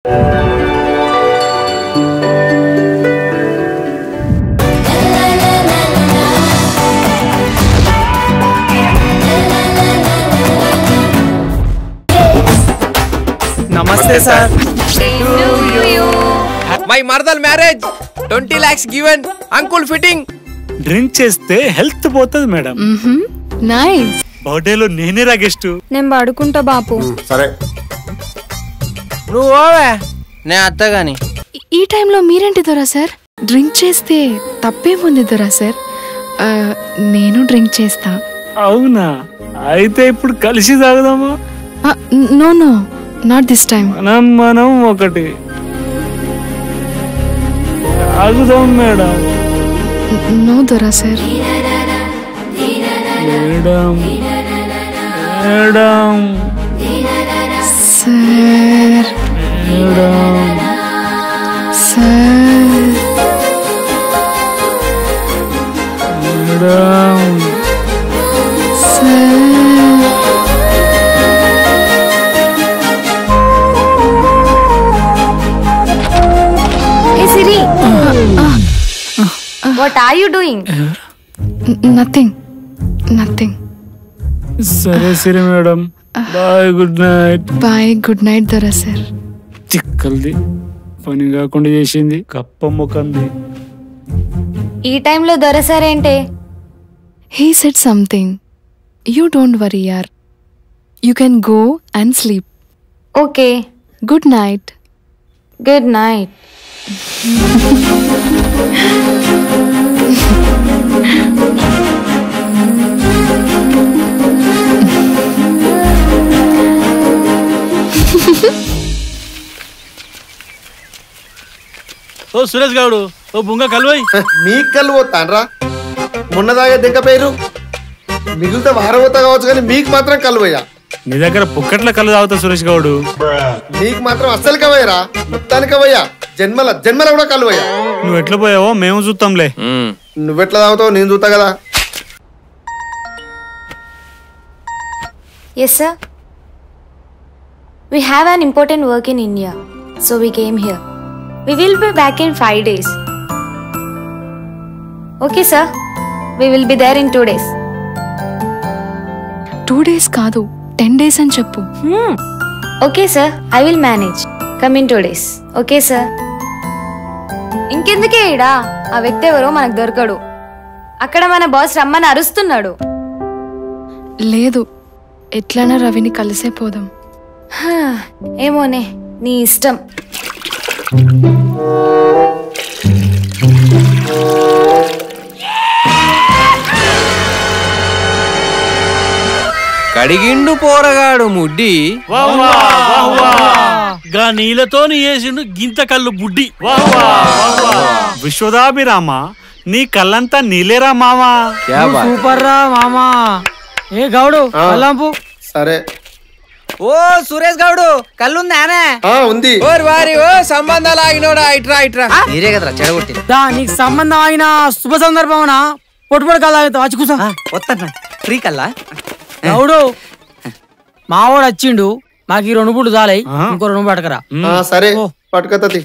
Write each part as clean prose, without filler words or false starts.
నమస్తే sir. My మర్దల్ marriage 20 lakhs given. Uncle fitting. Drink చేస్తే హెల్త్ పోతుంది మేడం. నైస్. బర్త్డేలో నేనే రా గెస్ట్. నేను పడుకుంటా బాపు. సరే నువ్వు ఓవే, నే అత్తగాని. ఈ టైంలో మీరేంటి దొరా సార్? డ్రింక్ చేస్తే తప్పేముంది దొరా సార్? నేను డ్రింక్ చేస్తా. అవునా? అయితే ఇప్పుడు కలిసి తాగుదామా? No no, not this time. మనం ఒకటి తాగుదాం మేడం. నో దొరా sir. Madam madam sir madam sir madam sir. Hey Siri, what are you doing? Nothing nothing. సరే సరే madam. Bye, good night. Bye, good night దొరా సార్. చిక్కల్ది పని కాకుండా చేసింది, కప్ప ముఖంది. ఈ టైంలో దొరసారేంటే? He said something. You don't worry yaar. You can go and sleep. Okay, Good night. good night. ఓ సురేష్ గౌడు, ఓ బుంగ కలువై. మీకు కళ్ళు పోతానరా? మొన్నదాగా దింక పేరు మిగిలితే వారపోతా కావచ్చు, కానీ మీకు మాత్రం కలువయ్యా. నీ దగ్గర పుక్కట్ల కళ్ళు తాగుతా సురేష్ గౌడు. మీకు మాత్రం అస్సలు కవయ్యరా, మొత్తానికి కవయ్యా. జన్మల జన్మల కూడా కలువయ్యా. నువ్వు ఎట్లా పోయావో మేము చూస్తాంలే. నువ్వెట్లా తాగుతావు నేను చూస్తా కదా. Yes sir. We have an important work in India, so we came here. We will be back in 5 days. Okay sir, we will be there in 2 days. 2 days కాదు, 10 days అని చెప్పు. Okay sir, I will manage. Come in 2 days. Okay sir. ఇంకెందుకే ఈడా? ఆ వ్యక్తి ఎవరో మనకు దొరకడు. అక్కడ మన బాస్ రమ్మని అరుస్తున్నాడు. లేదు, ఎట్లైనా రవిని కలిసే పోదాం. ఏమోనే, నీ ఇష్టం. కడిగిండు పోరగాడు ముడ్డి. గా నీళ్ళతో వేసిండు గింత కళ్ళు బుడ్డి. విశ్వదాభిరామ, నీ కళ్ళంతా నీలేరా మామా. సూపర్ రా మామా. ఏ గౌడు కల్లంపు. సరే. ఓ సురేష్ గౌడు, కళ్ళుందానే? ఉంది. ఓర్ వారి ఓ సంబంధాలు ఆగినోడా, ఇట్రా ఇట్రా. మీరే కదరా చెడగొట్టి. నీకు సంబంధం అయిన శుభ సందర్భం పొట్టుపడి కల్లా వచ్చి కూర్చో. వస్తా. ఫ్రీ కల్లా గౌడు మావాడు వచ్చిండు, మాకు ఈ 2 పూట్లు చాలై, ఇంకో 2 పట్టకరా. సరే పట్టుకత్తది.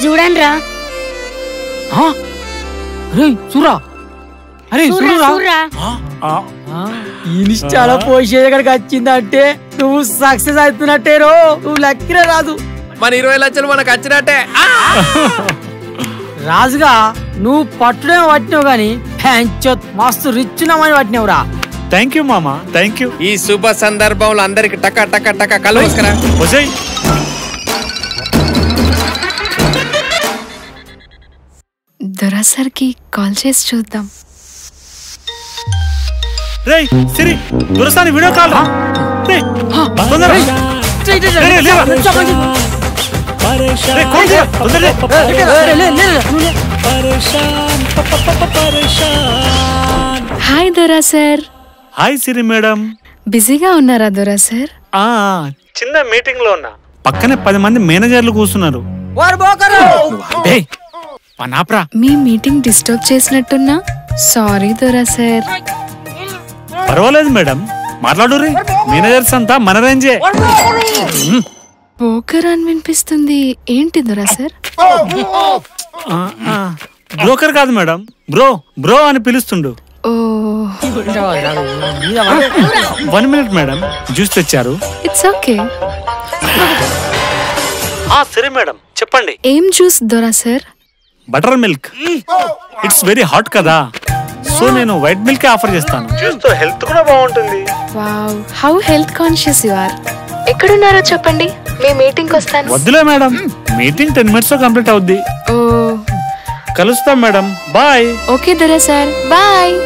చూడండి రా. చూరా, అరే చూరా. ఇన్స్టాలో పోస్ట్ చేయడానికి వచ్చిందంటే నువ్వు సక్సెస్ అవుతున్నట్టే రో. నువ్వు లక్కిరే రాదు. మన 20 లక్షలు మనకు వచ్చినట్టే. రాజుగా నువ్వు పట్టుడే పట్టినావు గాని మస్తు రిచ్ నమని పట్టినావురా. థ్యాంక్ యూ మామా, థ్యాంక్ యూ. ఈ శుభ సందర్భంలో అందరికి టక టక టక కళ్ళు వేసుకురా. దొరా సార్కి కాల్ చేసి చూద్దాం. రేయ్ సిరి, దొరసాని వీడియో కాల్ రా. రేయ్ తొందరగా హాయ్ దొరా సార్. హాయ్ సిరి మేడం. బిజీగా ఉన్నారా దొరా సార్? చిన్న మీటింగ్ లో ఉన్నా. పక్కనే 10 మంది మేనేజర్లు కూర్చున్నారు. మీ మీటింగ్ డిస్టర్బ్ చేసినట్టున్నా. సారీ దొరా సార్. పర్వాలేదు మేడం, మాట్లాడుర్రి. మేనేజర్స్ అంతా మన రేంజే. పోకర్ అని వినిపిస్తుంది, ఏంటి దొరా సార్? బ్రోకర్ కాదు మేడం, బ్రో బ్రో అని పిలుస్తుండు. ఓ 1 minute మేడం, జ్యూస్ తెచ్చారు. It's okay. సరే మేడం చెప్పండి. ఏం జ్యూస్ దొరా sir? Butter milk. It's very hot కదా, సో నేను వైట్ మిల్క్ ఆఫర్ చేస్తాను. జ్యూస్ తో హెల్త్ కూడా బాగుంటుంది. Wow, how health conscious you are. ఎక్కడున్నారో చెప్పండి, మీ మీటింగ్ వస్తాను. వద్దులే మేడం, మీటింగ్ 10 minutes లో కంప్లీట్ అవుద్ది. ఓ కలుస్తాం మేడం, బాయ్. ఓకే దొరా సార్, బాయ్.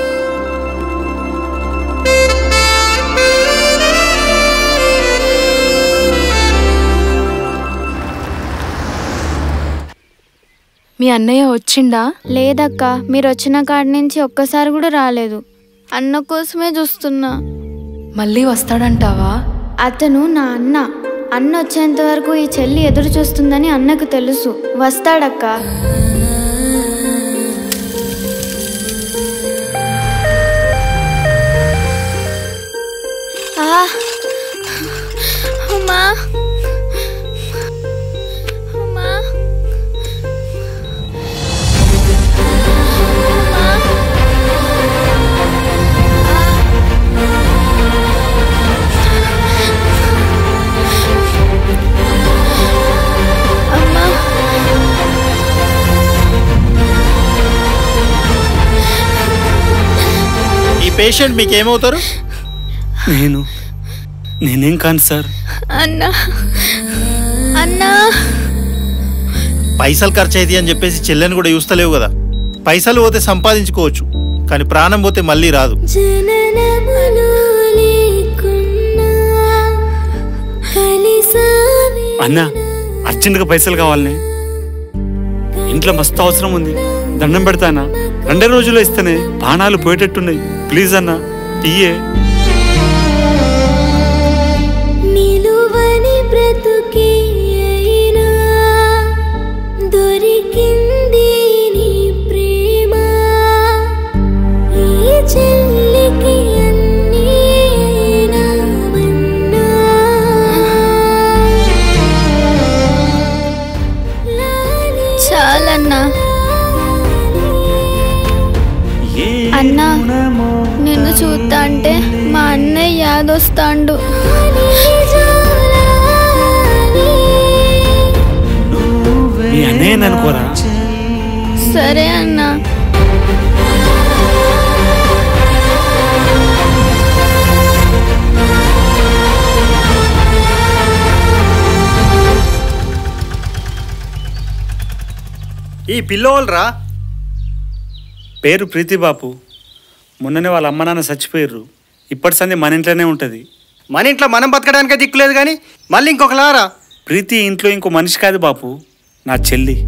మీ అన్నయ్య వచ్చిండా? లేదక్క, మీరు వచ్చిన కాడి నుంచి ఒక్కసారి కూడా రాలేదు. అన్న కోసమే చూస్తున్నా. మళ్ళీ వస్తాడంటావా? అతను నా అన్న. అన్న వచ్చేంత వరకు ఈ చెల్లి ఎదురు చూస్తుందని అన్నకు తెలుసు. వస్తాడక్క. అమ్మా అమ్మా ఈ పేషెంట్ మీకేమవుతారు? నేనేం కాను సార్. అన్నా అన్నా పైసలు ఖర్చు అయితే అని చెప్పేసి చెల్లెని కూడా చూస్తలేవు కదా. పైసలు పోతే సంపాదించుకోవచ్చు, కానీ ప్రాణం పోతే మళ్ళీ రాదు. అన్నా, అర్జెంట్గా పైసలు కావాలనే. ఇంట్లో మస్తు అవసరం ఉంది, దండం పెడతానా? 2 రోజుల్లో ఇస్తేనే బాణాలు పోయేటట్టున్నాయి. ప్లీజ్ అన్నా, ఇయ్యే. చాలన్నా. అన్నా, నిన్ను చూస్తా అంటే మా అన్నయ్య యాదొస్తాండు. మీ అన్నయ్య అనుకోరా? సరే అన్నా. ఈ పిల్లోల్రా? పేరు ప్రీతి బాపు. మొన్ననే వాళ్ళ అమ్మ నాన్న చచ్చిపోయారు. ఇప్పటి సంది మన ఇంట్లోనే ఉంటుంది. మన ఇంట్లో మనం బతకడానికే దిక్కులేదు కానీ మళ్ళీ ఇంకొకలారా? ప్రీతి ఇంట్లో ఇంకో మనిషి కాదు బాపు, నా చెల్లి.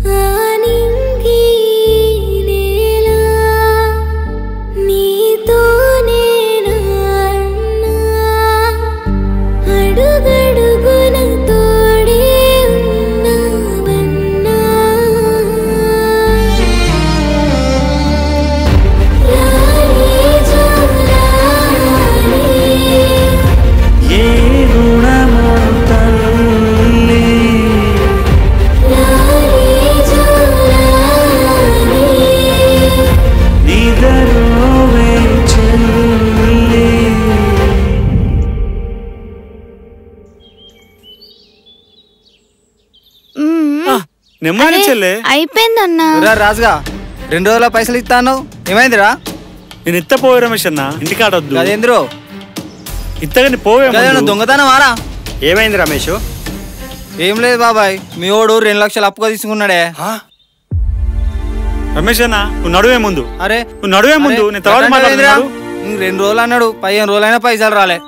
అయిపోయిందన్నా. రాజుగా 2 రోజుల పైసలు ఇస్తాను, ఏమైందిరా? నేను ఇత్తపోయే రమేష్ అన్న, ఇంటికాడొద్దు. అదేంద్రో ఇత్తగాని పోవే. దొంగతనం వారా? ఏమైంది రమేష్? ఏం లేదు బాబాయ్, మీ ఓడు 2 లక్షలు అప్పుగా తీసుకున్నాడే. రమేష్ అన్న, నువ్వు నడువే ముందు. అరే నువ్వు నడువే ముందు, నేను తర్వాత మాట్లాడుతున్నాను. 2 రోజులు అన్నాడు, 15 రోజులైనా పైసలు రాలే.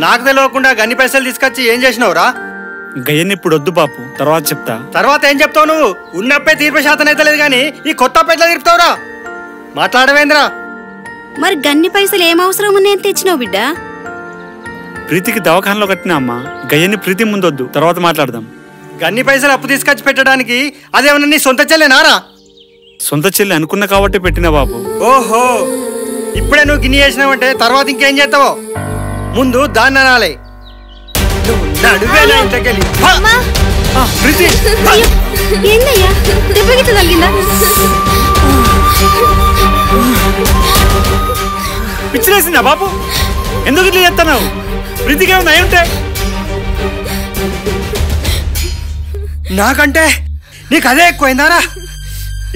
నాకు తెలియకుండా గన్ని పైసలు తీసుకొచ్చి ఏం చేసినావురా? గయ్యన్ని ఇప్పుడు వద్దు బాపు, తర్వాత చెప్తా. తర్వాత ఏం చెప్తావు? నువ్వు ఉన్నప్పే తీర్పు శాతం అయితే లేదు కానీ ఈ కొత్త పెట్ల తీర్పుతావురా? మాట్లాడవేంద్రా? మరి గన్ని పైసలు ఏం అవసరం ఉన్నాయని తెచ్చినావు బిడ్డ? ప్రీతికి దవాఖానలో కట్టినా అమ్మా. గయ్యన్ని ప్రీతి ముందొద్దు, తర్వాత మాట్లాడదాం. గన్ని పైసలు అప్పు తీసుకొచ్చి పెట్టడానికి అదేమన్నా నీ సొంత చెల్లెనారా? సొంత చెల్లి అనుకున్నా కాబట్టి పెట్టినా బాబు. ఓహో, ఇప్పుడే నువ్వు గిన్నె చేసినావంటే తర్వాత ఇంకేం చేస్తావో. ముందు దాన్ని అనాలి. ఏందయ్యా దెబ్బకి తగిలిందా? పిచ్చిలేసిందా బాబు? ఎందుకు ఇట్లా చేస్తున్నావు? ప్రీతికి ఏమన్నా అయి ఉంటే? నాకంటే నీకు అదే ఎక్కువైందారా?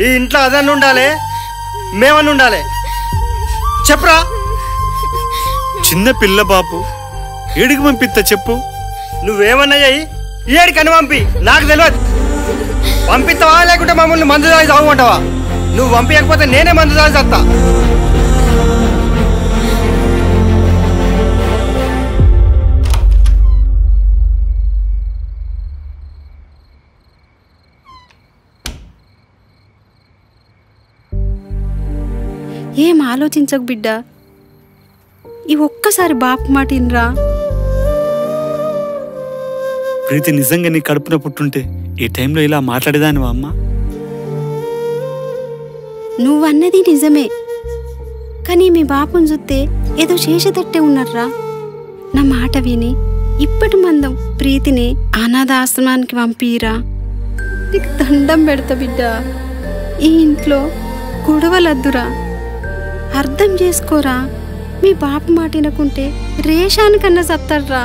ఈ ఇంట్లో అదన్నీ ఉండాలి, మేమన్నీ ఉండాలి. చెప్పరా? చిన్న పిల్ల బాబు, ఏడికి పంపిస్తా చెప్పు. నువ్వేమన్నా చెయ్యి, ఏడికని పంపి, నాకు తెలియదు. పంపిస్తావా లేకుంటే మమ్మల్ని మందు దాగి తాగుమంటావా? నువ్వు పంపించకపోతే నేనే మందు దాగి చస్తా. ఏం ఆలోచించకు బిడ్డ, ఈ ఒక్కసారి బాపు మాట ఇన్రా. ప్రీతి నిజంగా నీ కడుపున పుట్టుంటే ఈ టైంలో ఇలా మాట్లాడేదానివా అమ్మా? నువ్వన్నది నిజమే, కానీ మీ బాపుని చూస్తే ఏదో చేసేటట్టే ఉన్నారా. నా మాట విని ఇప్పటి మందం ప్రీతిని అనాథాశ్రమానికి పంపిరా. నీకు దండం పెడతా బిడ్డ. ఈ ఇంట్లో గొడవలద్దురా, అర్థం చేసుకోరా. మీ బాపు మాట వినకుంటే రేషానికన్నా సత్తాడ్రా.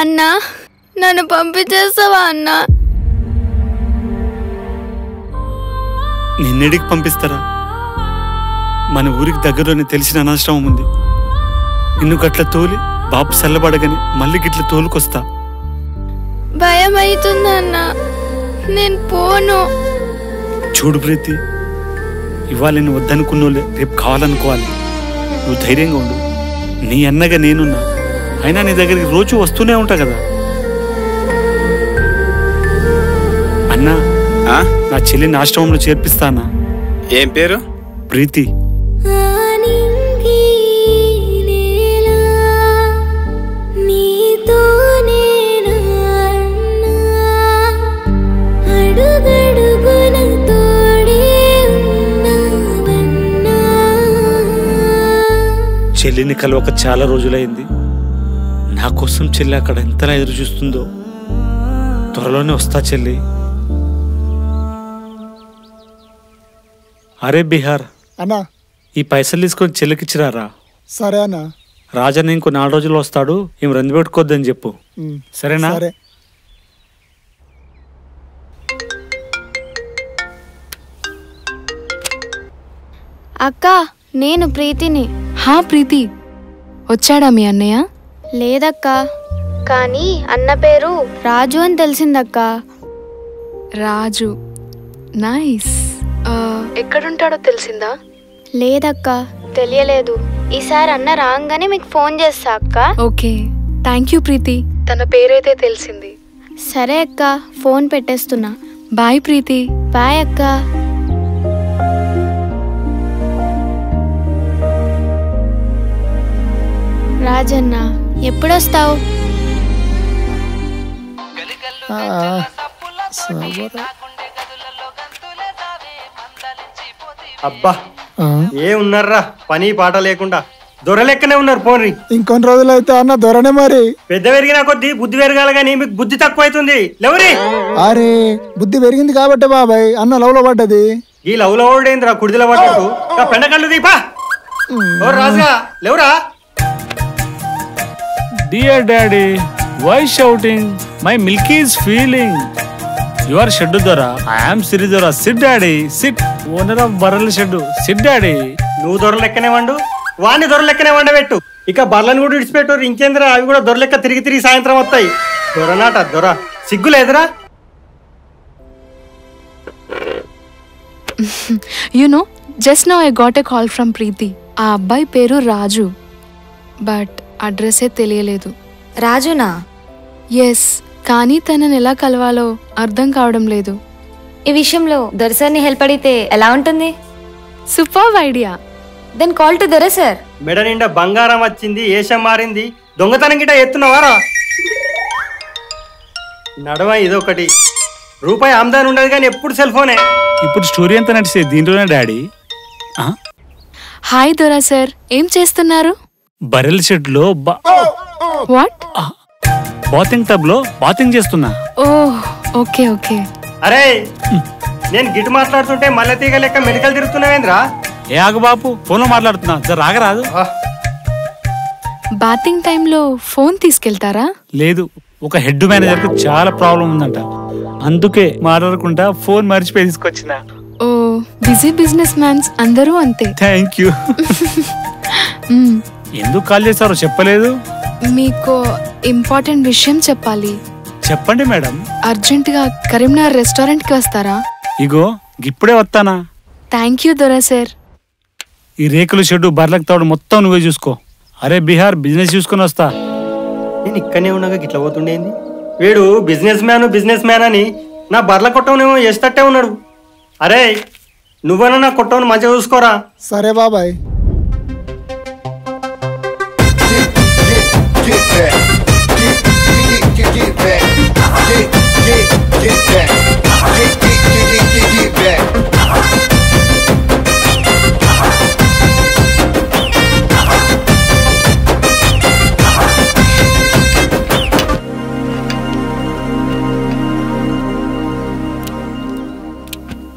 అన్నా, నన్ను పంపించేస్తావా అన్నా? నిన్నెడికి పంపిస్తారా? మన ఊరికి దగ్గరలోనే తెలిసిన అనాశ్రమం ఉంది. నిన్ను గట్ల తోలి బాపు చల్లబడగానే మళ్ళీ గిట్ల తోలుకొస్తా. భయం అవుతుందన్నా, నేను పోను. చూడు ప్రీతి, ఇవాళ నేను వద్దనుకున్నోలే రేపు కావాలనుకోవాలి. నువ్వు ధైర్యంగా ఉండు. నీ అన్నగా నేనున్నా. అయినా నీ దగ్గరికి రోజు వస్తూనే ఉంటా కదా. అన్నా, నా చెల్లిని ఆశ్రమంలో చేర్పిస్తానా? ఏం పేరు? ప్రీతి. చెల్లిని కలవక చాలా రోజులైంది. నా కోసం చెల్లి అక్కడ ఎంతలా ఎదురు చూస్తుందో. త్వరలోనే వస్తా చెల్లి. అరే బిహార్ అన్నా, ఈ పైసలు తీసుకొని చెల్లికిచ్చిరారా? సరే అన్నా. రాజన్న ఇంకో 4 రోజుల్లో వస్తాడు, ఏం రంది పెట్టుకోద్దని చెప్పు. సరేనా? సరే. అక్క, నేను ప్రీతిని. హా ప్రీతి, వచ్చాడా మీ అన్నయ్య? లేదక్క, కానీ అన్న పేరు రాజు అని తెలిసిందక్క. రాజు, నైస్. ఎక్కడుంటాడో తెలిసిందా? లేదక్క, తెలియలేదు. ఈసారి అన్న రాగానే మీకు ఫోన్ చేస్తా అక్క. ఓకే, థ్యాంక్ యూ ప్రీతి. తన పేరైతే తెలిసింది. సరే అక్క, ఫోన్ పెట్టేస్తున్నా. బాయ్ ప్రీతి. బాయ్ అక్క. రాజన్న, ఎప్పుడొస్తావు? అబ్బా, ఏమున్నారా పని పాట లేకుండా దొరలెక్కనే ఉన్నారు. పోన్రి, ఇంకొన్ని రోజులు అయితే అన్న దొరనే. మరి పెద్ద పెరిగిన కొద్దీ బుద్ధి పెరగాలి, కానీ మీకు బుద్ధి తక్కువ అవుతుంది. లేవరి? అరే, బుద్ధి పెరిగింది కాబట్టి బాబాయ్ అన్న లవ్ లో పడ్డది. ఈ లవ్ లో ఓడేంద్రా కుడిదిలో పడ్డట్టు. పెండకళ్ళు దీపా. రాజుగా లేవురా? Dear daddy, why shouting? My milky is feeling. You are Sheddu Dora. I am Siri Dora. Sit daddy, sit. Owner of Barrel Sheddu. Sit daddy. నువ్వు దొరలెక్కనే వండు, వాడిని దొరలెక్కనే వండబెట్టు. ఇక బర్లను కూడా విడిచిపెట్టు. ఇంకేంద్రా, అవి కూడా దొరలెక్క తిరిగి సాయంత్రం వస్తాయి. దొరనాట దొర, సిగ్గు లేదురా? You know, just now I got a call from Preeti. ఆ అబ్బాయి పేరు రాజు, బట్ అడ్రస్సే తెలియలేదు. రాజునా? ఎస్, కానీ తనని ఎలా కలవాలో అర్థం కావడం లేదు. ఈ విషయంలో దొరసార్ని హెల్ప్ అడిగితే ఎలా ఉంటుంది? Super idea. Then call to దొర సార్. మెడ నిండా బంగారం వచ్చింది, ఏషం మారింది, దొంగతనం గిట్ట ఎత్తున్నావారా? నడవ ఇదొకటి. రూపాయి ఆమ్దాని ఉండదు కానీ ఎప్పుడు సెల్ ఫోనే. ఇప్పుడు స్టోరీ అంతా నడిచేది దీంట్లోనే డాడీ. హాయ్ దొరా సార్, ఏం చేస్తున్నారు? బరెల్ షెడ్ లో వాట్? బాతింగ్ టబ్ లో బాతింగ్ చేస్తున్నా. ఓ ఓకే ఓకే. అరే నేను గిట్ మాట్లాడుతుంటే మళ్ళీ తీగ లెక్క మెడికల్ తిరుగుతున్నావేంద్రా? ఏ ఆగు బాపు, ఫోన్ లో మాట్లాడుతున్నా, జర రాగరాదు. బాతింగ్ టైంలో ఫోన్ తీసుకెళ్తారా? లేదు, ఒక హెడ్ మేనేజర్ కు చాలా ప్రాబ్లం ఉందంట, అందుకే మాట్లాడకుండా ఫోన్ మర్చిపోయి తీసుకొచ్చిన. ఓ బిజీ బిజినెస్ మ్యాన్స్ అందరూ అంతే. Thank you. ఎందుకు కాల్ చేశారో చెప్పలేదు? మీకు ఇంపార్టెంట్ విషయం చెప్పాలి. చెప్పండి మేడం. అర్జెంట్ గా కరీంనగర్ రెస్టారెంట్ కి వస్తారా? ఇగో ఇప్పుడే వస్తానా. థ్యాంక్ యూ దొరా సార్. ఈ రేకుల షెడ్డు బర్లకు తాడు మొత్తం నువ్వే చూసుకో. అరే బిహార్ బిజినెస్ చూసుకుని వస్తా. నేను ఇక్కడనే ఉన్నాగా గిట్లా పోతుండేంది? వీడు బిజినెస్ మ్యాన్ అని నా బర్ల కొట్టవనేమో చేస్తట్టే ఉన్నాడు. అరే నువ్వన్నా నా కొట్టవని మంచిగా చూసుకోరా. సరే బాబాయ్.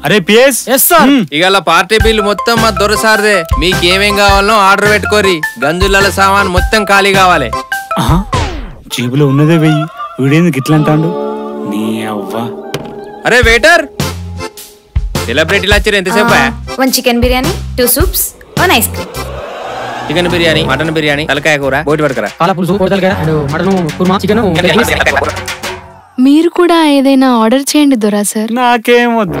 అరే పిఎస్. ఇవాళ పార్టీ బిల్ మొత్తం మా దొరసారిదే. మీకేమేం కావాలనో ఆర్డర్ పెట్టుకోరి. గంజుల సామాన్ మొత్తం ఖాళీ కావాలి. జేబులో ఉన్నదే వెయ్యి, వీడేందుకు ఇట్లా అంటాడు? నీ అవ్వ. అరే వెయిటర్, సెలబ్రిటీలు వచ్చారు, ఎంతసేపు? 1 chicken biryani, 2 soups, 1 ice cream. Chicken biryani, mutton biryani, తలకాయ కూర, బోటి పడకరా. మీరు కూడా ఏదైనా ఆర్డర్ చేయండి దొరా సార్. నాకేం వద్దు,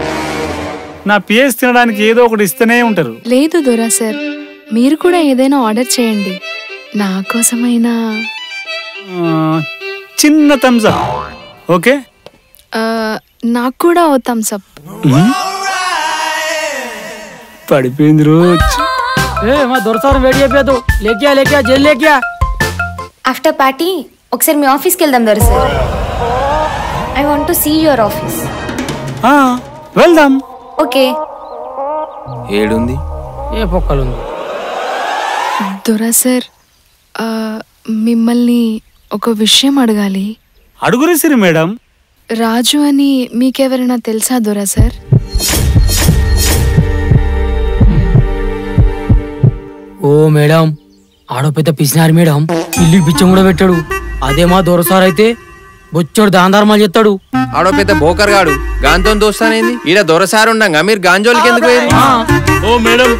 నా పిఎస్ తినడానికి ఏదో ఒకటి ఇస్తూనే ఉంటారు. లేదు దొరా సార్, మీరు కూడా ఏదైనా ఆర్డర్ చేయండి. నా కోసమైనా చిన్న థమ్స్ అప్. ఓకే, నాకు కూడా ఓ థమ్స్ అప్. పడిపోయింది రోజు. మా దొరసారం వేడి అయిపోయాదు. లేక్యా జైలు లేక్యా. ఆఫ్టర్ పార్టీ ఒకసారి మీ ఆఫీస్కి వెళ్దాం దొరా sir. I want to see your office. వెళ్దాం. ఓకే. ఏడుంది? ఏ పొక్కలుంది. దొరా సార్, మిమ్మల్ని ఒక విషయం అడగాలి. అడుగురేసిరి మేడం. రాజు అని మీకెవరైనా తెలుసా దొరా సార్? ఓ మేడం, ఆడో పెద్ద పిసినారు మేడం. ఇల్లు పిచ్చం కూడా పెట్టాడు. అదే మా దొరసార్ అయితే బొచ్చోడు దాందారమాలు చెప్తాడు. ఆడో పెద్ద బోకర్ గాడు, గాంతో దోస్తానేంది? ఈడ దొరసారి ఉండగా మీరు గాంజోలికి ఎందుకు పోయి? ఓ మేడం,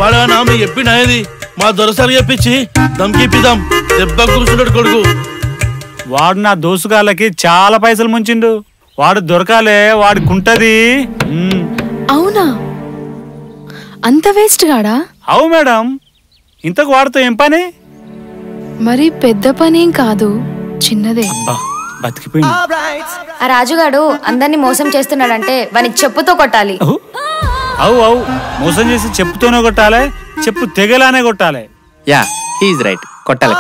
వాడు నామి చెప్పినది మా దొరసారి చెప్పించి దమ్కిపిద్దాం. దెబ్బ కూర్చున్నాడు కొడుకు. వాడు నా దోసుగాళ్ళకి చాలా పైసలు ముంచిండు. వాడు దొరకాలే, వాడికుంటది. అవునా? అంత వేస్ట్ గాడా? అవు మేడం. ఇంతకు వాడితో ఏం పని? మరి పెద్ద పనేం కాదు, చిన్నదే. బతికిపోయింది. ఆ రాజుగాడు అందరినీ మోసం చేస్తున్నాడంటే వానికి చెప్పుతో కొట్టాలి. అవు మోసం చేసి చెప్పుతోనే కొట్టాలి, చెప్పు తెగలానే కొట్టాలి. Yeah, he is right. కొట్టాలి.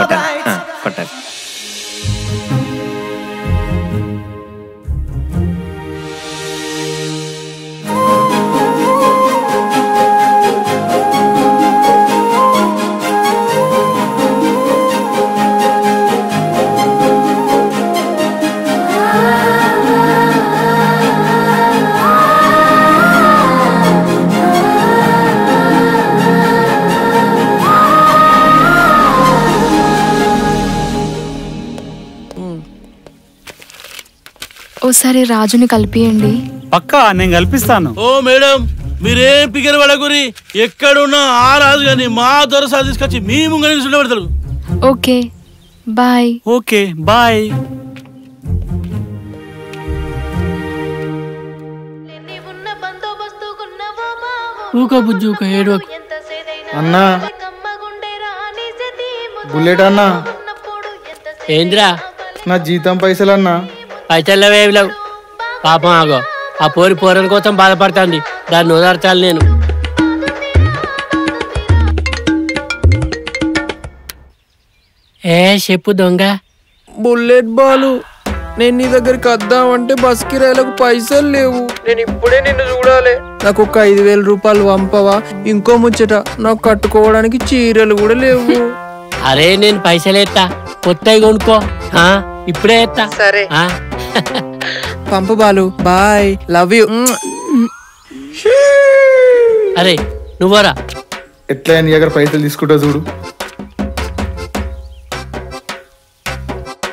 ఓసారి రాజుని కలిపియండి. పక్కా, నేను కల్పిస్తాను. ఓ మేడం, మీరేం పిగర్ పడకురి. ఎక్కడున్నా ఆ రాజు గాని మా దొరసారి తీసుకొచ్చి మీ ముంగని చూడబెడతారు. Okay bye. Okay bye. ఊక బుజ్జు ఊక ఏడవకు. అన్నా బుల్లెట్ అన్నా. ఏంద్రా? నా జీతం పైసలు అన్నా. పైసలు ఏమి లేవు. పాపం ఆగో, ఆ పోరని కోసం బాధపడుతుంది. దాన్ని ఓదార్చాలి నేను. ఏ చెప్పు దొంగ. బుల్లెట్ బాలు, నేను నీ దగ్గరికి వద్దామంటే బస్ కిరాయిలకు పైసలు లేవు. నేను ఇప్పుడే నిన్ను చూడాలి. నాకు ఒక 5,000 రూపాయలు పంపవా? ఇంకో ముచ్చట, నాకు కట్టుకోవడానికి చీరలు కూడా లేవు. అరే నేను పైసలు ఎత్తా, కొత్తవి కొనుక్కో. ఇప్పుడే ఎత్తా. సరే పంపు బాలు, బాయ్, లవ్ యూ. అరే నువ్వరా. ఎట్లా నీ దగ్గర పైసలు తీసుకుంటా చూడు.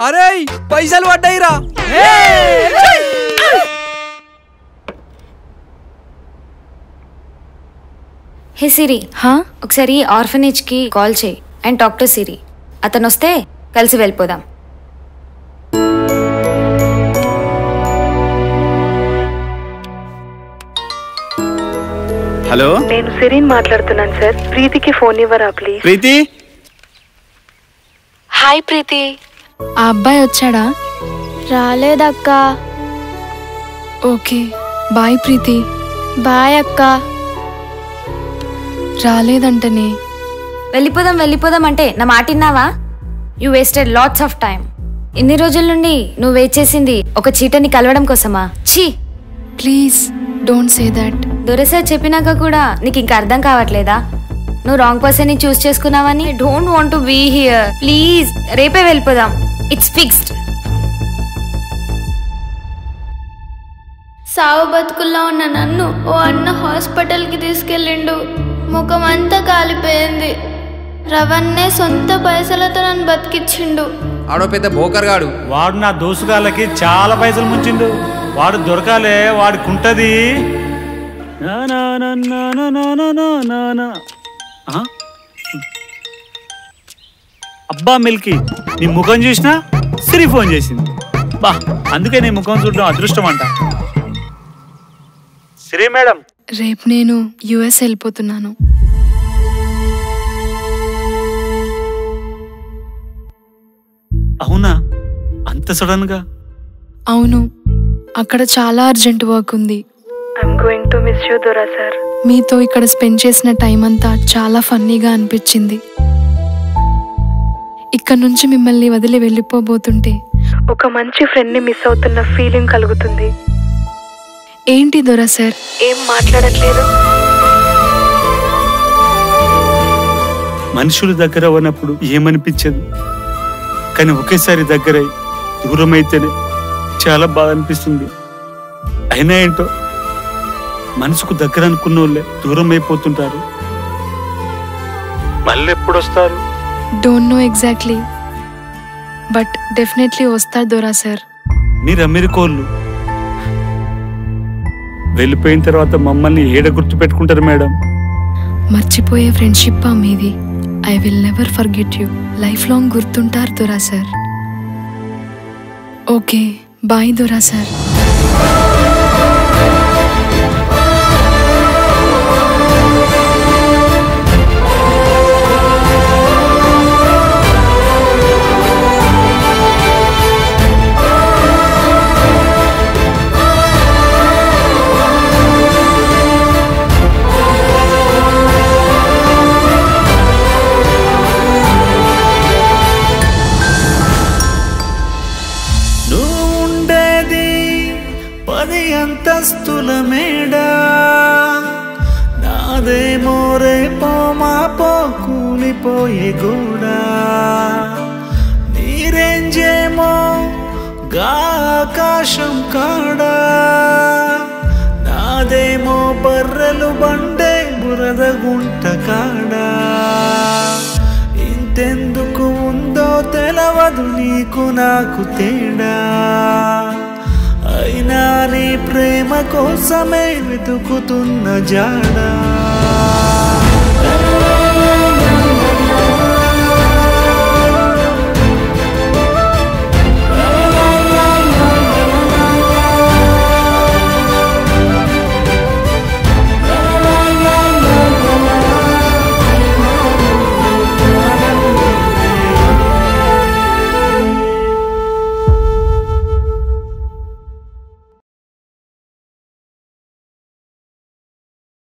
అరే పైసలు పడ్డాయిరా. హే సిరి, ఒకసారి ఆర్ఫనేజ్ కి కాల్ చేయి అండ్ టాక్ టు సిరి. అతను వస్తే కలిసి వెళ్ళిపోదాం. హలో, నేను సిరిన్ మాట్లాడుతున్నాను సార్. ప్రీతికి ఫోన్ ఇవ్వరా ప్లీజ్? ప్రీతి. హాయ్ ప్రీతి. ఆ అబ్బాయి వచ్చాడా? రాలేదక్కా. ఓకే బాయ్ ప్రీతి. బాయ్ అక్కా. రాలేదంటనే. వెళ్ళిపోదాం అంటే నా మాట విన్నావా? You wasted lots of time. ఇన్ని రోజుల నుండి నువ్వు వెయిట్ చేసింది ఒక చీటని కలవడం కోసమా? ఛీ, ప్లీజ్ డోంట్ సే దట్. దొరసారి చెప్పినాక కూడా నీకు ఇంకా అర్థం కావట్లేదా? నువ్వు రాంగ్ పర్సన్ ని చూస్ చేసుకున్నావని. Don't want to be here. Please రేపే వెళ్ళిపోదాం. It's fixed. సావు బతుకుల్లో ఉన్న నన్ను ఓ అన్న హాస్పిటల్కి తీసుకెళ్ళిండు. ముఖం అంతా కాలిపోయింది. రవన్నే సొంత పైసలతో నన్ను బతికిచ్చిండు. ఆడో పెద్ద బోకర్ గాడు. వాడు నా దోసుగాళ్ళకి చాలా పైసలు ముంచిండు. వాడు దొరకాలే, వాడికుంటది. అబ్బా మిల్కీ, నీ ముఖం చూసినా సిరి ఫోన్ చేసింది. బా, అందుకే నీ ముఖం చూడడం అదృష్టం అంట. సిరి మేడం, రేపు నేను యుఎస్ వెళ్ళిపోతున్నాను. అవునా? అంత సడన్ గా? అవును, అక్కడ చాలా అర్జెంట్ వర్క్ ఉంది. I'm going to miss you దొరా సార్. మీతో ఇక్కడ స్పెండ్ చేసిన టైం అంతా చాలా ఫన్నీగా అనిపించింది. ఇక్కడ నుంచి మిమ్మల్ని వదిలి వెళ్ళిపోబోతుంటే ఒక మంచి ఫ్రెండ్ని మిస్ అవుతున్న ఫీలింగ్ కలుగుతుంది. ఏంటి దొరా సార్, ఏం మాట్లాడట్లేదు? మనుషుల దగ్గర ఉన్నప్పుడు ఏమనిపించదు, కానీ ఒకేసారి దగ్గరై దూరం అయితేనే చాలా బాధ అనిపిస్తుంది. అయినా ఏంటో మనసుకు దగ్గర అనుకున్న వాళ్ళే దూరం అయిపోతుంటారు. మళ్ళీ ఎప్పుడు వస్తారు? Don't know exactly, but definitely వస్తారు దొరా సార్. మీరు అమెరికోళ్ళు, వెళ్ళిపోయిన తర్వాత మమ్మల్ని ఏడ గుర్తు పెట్టుకుంటారు మేడం? మర్చిపోయే ఫ్రెండ్షిప్ మీది. I will never forget you. Life long గుర్తుంటారు దొరా సార్. ఓకే బాయ్ దొరా సార్. అంతస్తుల మేడా నాదేమో రేపో మాపో కూలిపోయే గోడా, నీరేంజేమో ఆకాశం కాడా, నాదేమో బర్రెలు బండే బురద గుంట కాడా. ఇంతెందుకు ఉందో తెలవదు నీకు నాకు తేడా, అయినా నీ ప్రేమ కోసమే వెతుకుతున్న జాడా.